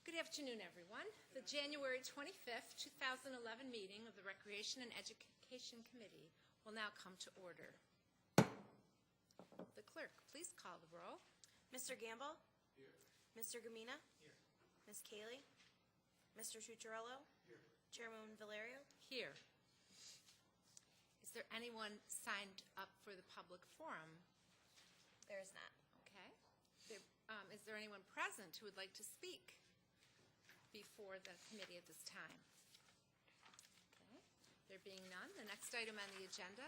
Good afternoon, everyone. The January 25th, 2011 meeting of the Recreation and Education Committee will now come to order. The clerk, please call the roll. Mr. Gamble? Here. Mr. Gamina? Here. Ms. Cayley? Mr. Tucciarello? Here. Chairwoman Valerio? Here. Is there anyone signed up for the public forum? There is not. Okay. Is there anyone present who would like to speak before the committee at this time? Okay. There being none, the next item on the agenda.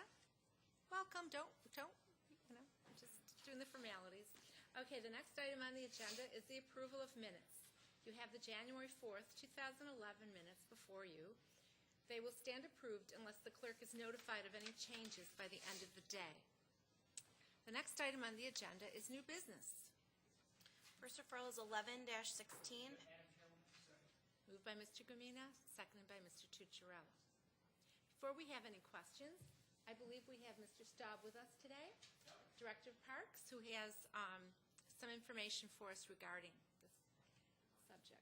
Welcome. Don't, I'm just doing the formalities. Okay, the next item on the agenda is the approval of minutes. You have the January 4th, 2011 minutes before you. They will stand approved unless the clerk is notified of any changes by the end of the day. The next item on the agenda is new business. First referral is 11-16. Moved by Mr. Gamina, seconded by Mr. Tucciarello. Before we have any questions, I believe we have Mr. Staub with us today, Director of Parks, who has some information for us regarding this subject. Thank you.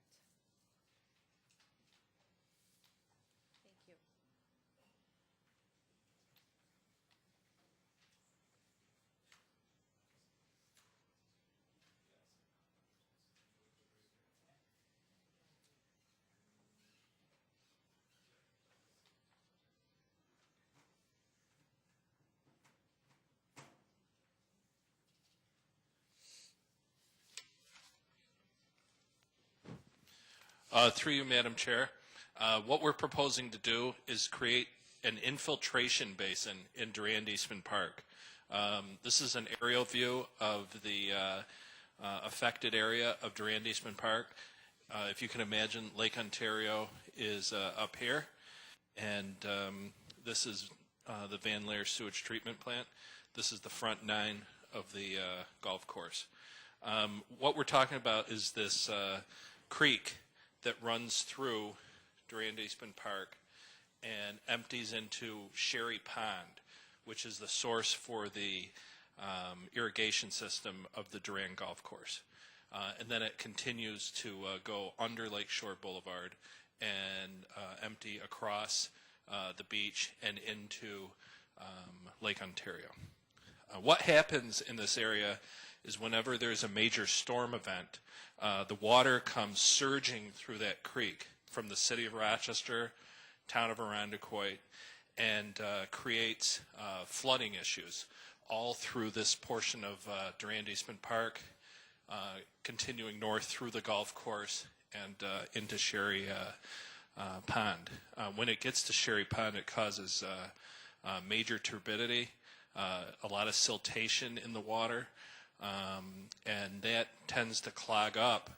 Through you, Madam Chair, what we're proposing to do is create an infiltration basin in Durand Eastman Park. This is an aerial view of the affected area of Durand Eastman Park. If you can imagine, Lake Ontario is up here, and this is the Van Laer Sewage Treatment Plant. This is the front nine of the golf course. What we're talking about is this creek that runs through Durand Eastman Park and empties into Sherry Pond, which is the source for the irrigation system of the Durand Golf Course. And then it continues to go under Lakeshore Boulevard and empty across the beach and into Lake Ontario. What happens in this area is whenever there's a major storm event, the water comes surging through that creek from the city of Rochester, town of Arundecoit, and creates flooding issues all through this portion of Durand Eastman Park, continuing north through the golf course and into Sherry Pond. When it gets to Sherry Pond, it causes major turbidity, a lot of siltation in the water, and that tends to clog up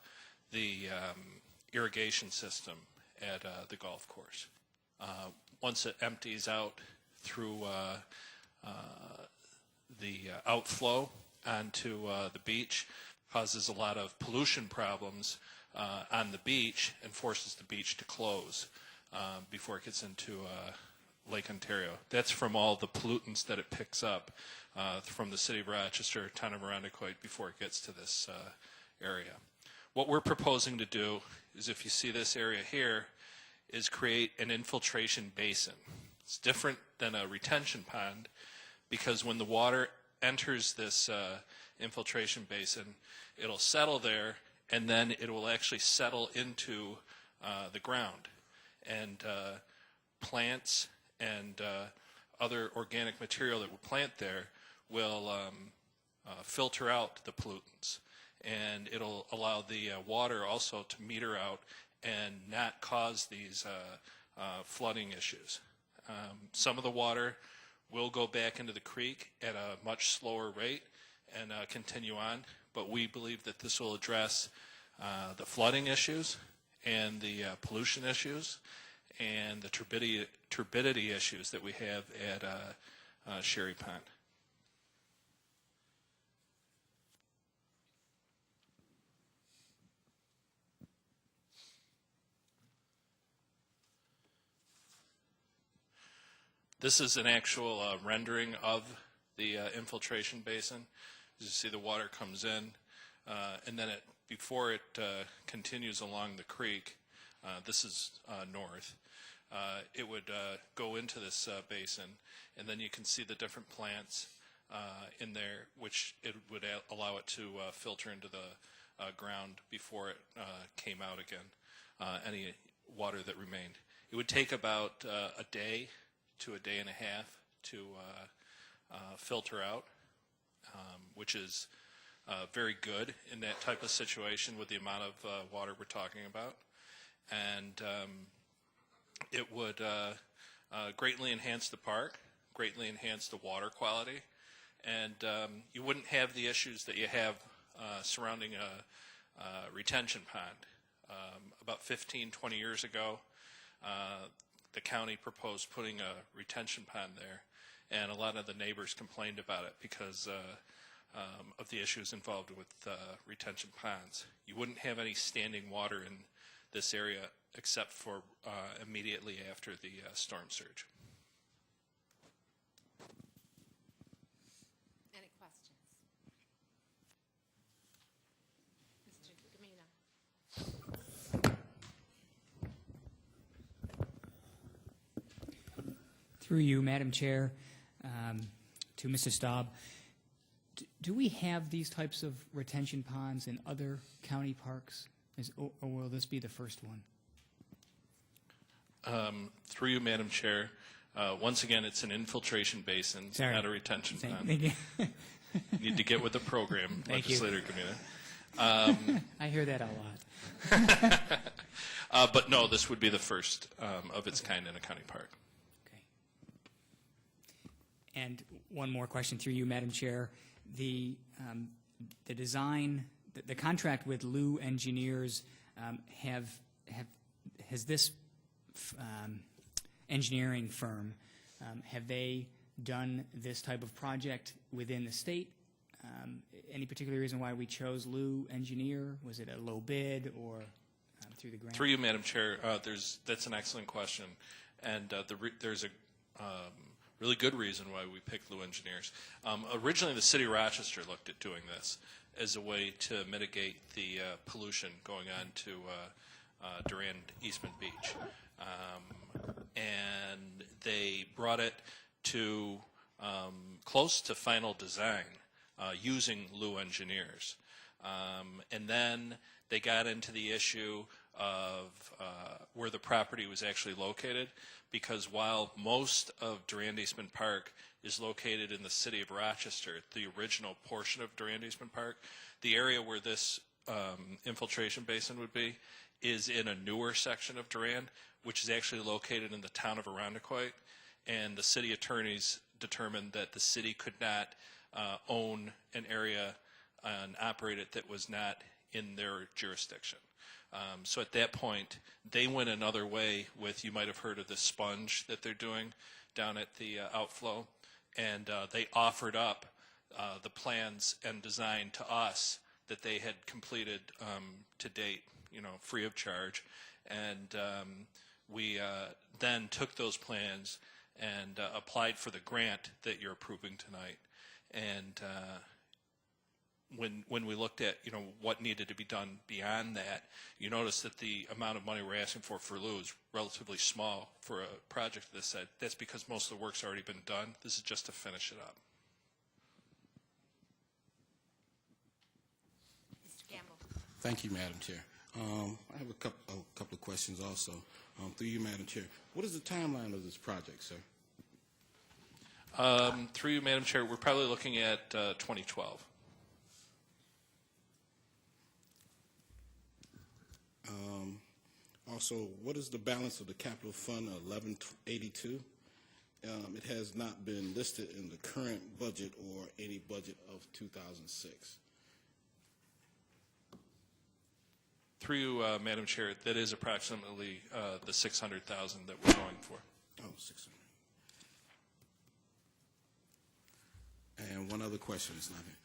the irrigation system at the golf course. Once it empties out through the outflow onto the beach, causes a lot of pollution problems on the beach and forces the beach to close before it gets into Lake Ontario. That's from all the pollutants that it picks up from the city of Rochester, town of Arundecoit, before it gets to this area. What we're proposing to do is, if you see this area here, is create an infiltration basin. It's different than a retention pond because when the water enters this infiltration basin, it'll settle there and then it will actually settle into the ground. And plants and other organic material that we plant there will filter out the pollutants, and it'll allow the water also to meter out and not cause these flooding issues. Some of the water will go back into the creek at a much slower rate and continue on, but we believe that this will address the flooding issues and the pollution issues and the turbidity issues that we have at Sherry Pond. This is an actual rendering of the infiltration basin. As you see, the water comes in, and then it before it continues along the creek, this is north, it would go into this basin, and then you can see the different plants in there, which it would allow it to filter into the ground before it came out again, any water that remained. It would take about a day to a day and a half to filter out, which is very good in that type of situation with the amount of water we're talking about. And it would greatly enhance the park, greatly enhance the water quality, and you wouldn't have the issues that you have surrounding a retention pond. About 15, 20 years ago, the county proposed putting a retention pond there, and a lot of the neighbors complained about it because of the issues involved with retention ponds. You wouldn't have any standing water in this area except for immediately after the storm surge. Any questions? Mr. Gamino. Through you, Madam Chair, to Mr. Staub, do we have these types of retention ponds in other county parks, or will this be the first one? Through you, Madam Chair, once again, it's an infiltration basin, Sorry. not a retention pond. Thank you. You need to get with the program, Thank you. Legislator Gamino. I hear that a lot. But no, this would be the first of its kind in a county park. Okay. And one more question through you, Madam Chair. The design, the contract with Liu Engineers, has this engineering firm, have they done this type of project within the state? Any particular reason why we chose Liu Engineer? Was it a low bid or through the grant? Through you, Madam Chair, that's an excellent question, and there's a really good reason why we picked Liu Engineers. Originally, the city of Rochester looked at doing this as a way to mitigate the pollution going on to Durand Eastman Beach. And they brought it to close to final design using Liu Engineers. And then they got into the issue of where the property was actually located, because while most of Durand Eastman Park is located in the city of Rochester, the original portion of Durand Eastman Park, the area where this infiltration basin would be is in a newer section of Durand, which is actually located in the town of Irondequoit, and the city attorneys determined that the city could not own an area and operate it that was not in their jurisdiction. So at that point, they went another way with, you might have heard of the sponge that they're doing down at the outflow, and they offered up the plans and design to us that they had completed to date, free of charge. And we then took those plans and applied for the grant that you're approving tonight. And when we looked at what needed to be done beyond that, you notice that the amount of money we're asking for Liu is relatively small for a project of this size. That's because most of the work's already been done. This is just to finish it up. Mr. Gamble. Thank you, Madam Chair. I have a couple of questions also. Through you, Madam Chair. What is the timeline of this project, sir? Through you, Madam Chair, we're probably looking at 2012. Also, what is the balance of the capital fund 1182? It has not been listed in the current budget or any budget of 2006. Through you, Madam Chair, that is approximately the $600,000 that we're going for. Oh, 600. And one other question is not here.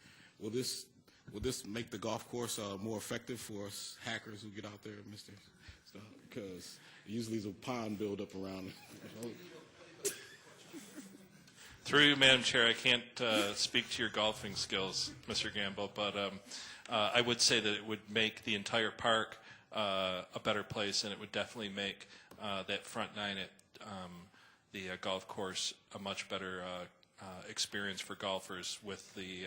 Will this make the golf course more effective for us hackers who get out there, Mr. Stuff? Because usually there's a pond build up around it. Through you, Madam Chair, I can't speak to your golfing skills, Mr. Gamble, but I would say that it would make the entire park a better place, and it would definitely make that front nine at the golf course a much better experience for golfers with the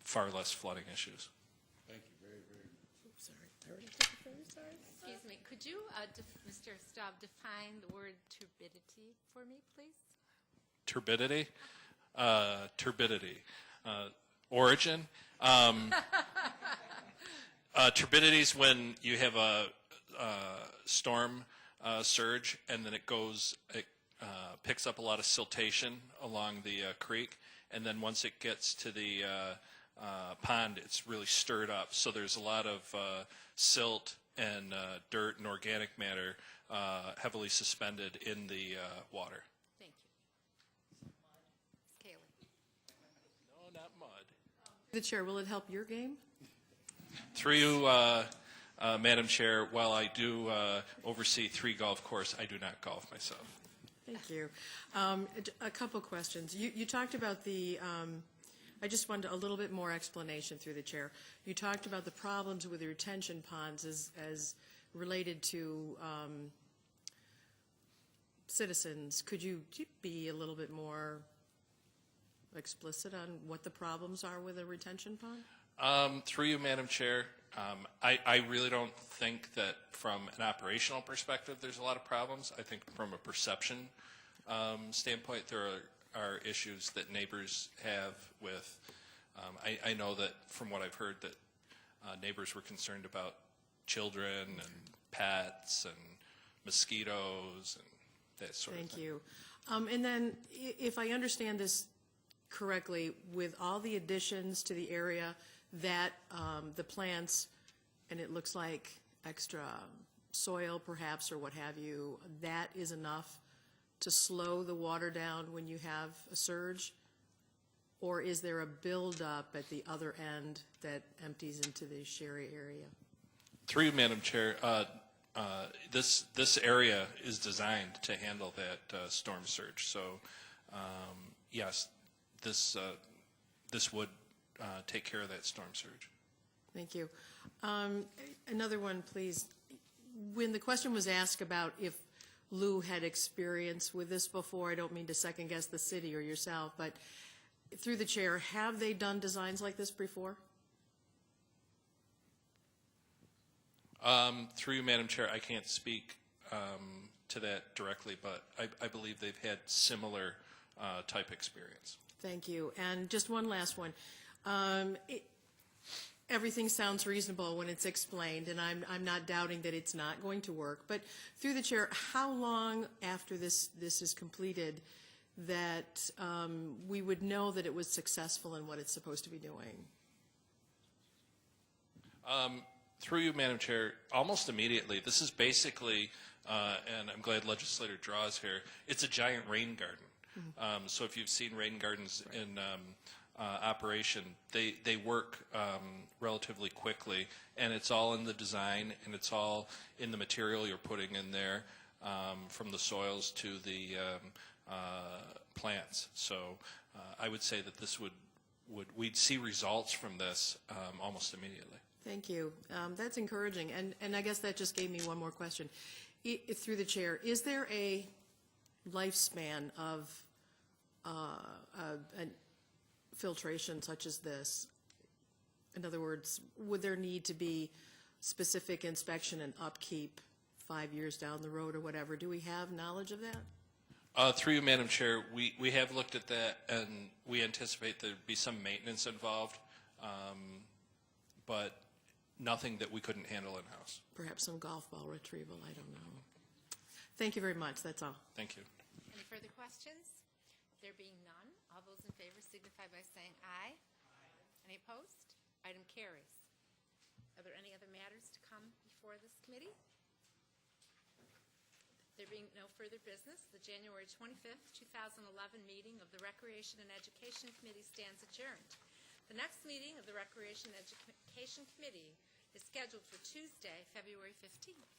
far less flooding issues. Thank you very, very much. Excuse me, could you, Mr. Staub, define the word turbidity for me, please? Turbidity? Turbidity. Origin? Turbidity is when you have a storm surge, and then it picks up a lot of siltation along the creek, and then once it gets to the pond, it's really stirred up. So there's a lot of silt and dirt and organic matter heavily suspended in the water. Thank you. Ms. Kaylee. No, not mud. The chair, will it help your game? Through you, Madam Chair, while I do oversee 3 golf courses, I do not golf myself. Thank you. A couple questions. You talked about the, I just wanted a little bit more explanation through the chair. You talked about the problems with the retention ponds as related to citizens. Could you be a little bit more explicit on what the problems are with a retention pond? Through you, Madam Chair, I really don't think that from an operational perspective there's a lot of problems. I think from a perception standpoint there are issues that neighbors have with, I know that from what I've heard that neighbors were concerned about children and pets and mosquitoes and that sort of thing. Thank you. And then if I understand this correctly, with all the additions to the area that the plants, and it looks like extra soil perhaps or what have you, that is enough to slow the water down when you have a surge? Or is there a buildup at the other end that empties into the Sherry area? Through you, Madam Chair, this area is designed to handle that storm surge. So yes, this would take care of that storm surge. Thank you. Another one, please. When the question was asked about if Lou had experience with this before, I don't mean to second guess the city or yourself, but through the chair, have they done designs like this before? Through you, Madam Chair, I can't speak to that directly, but I believe they've had similar type experience. Thank you. And just one last one. Everything sounds reasonable when it's explained, and I'm not doubting that it's not going to work. But through the chair, how long after this is completed that we would know that it was successful in what it's supposed to be doing? Through you, Madam Chair, almost immediately. This is basically, and I'm glad Legislator Draws here, it's a giant rain garden. Mm-hmm. So if you've seen rain gardens in operation, they work relatively quickly, and it's all in the design, and it's all in the material you're putting in there, from the soils to the plants. So I would say that this we'd see results from this almost immediately. Thank you. That's encouraging. And I guess that just gave me one more question. Through the chair, is there a lifespan of an filtration such as this? In other words, would there need to be specific inspection and upkeep 5 years down the road or whatever? Do we have knowledge of that? Through you, Madam Chair, we have looked at that, and we anticipate there'd be some maintenance involved, but nothing that we couldn't handle in-house. Perhaps some golf ball retrieval, I don't know. Thank you very much, that's all. Thank you. Any further questions? There being none, all those in favor signify by saying aye. Any opposed? Item carries. Are there any other matters to come before this committee? There being no further business, the January 25th, 2011 meeting of the Recreation and Education Committee stands adjourned. The next meeting of the Recreation and Education Committee is scheduled for Tuesday, February 15th.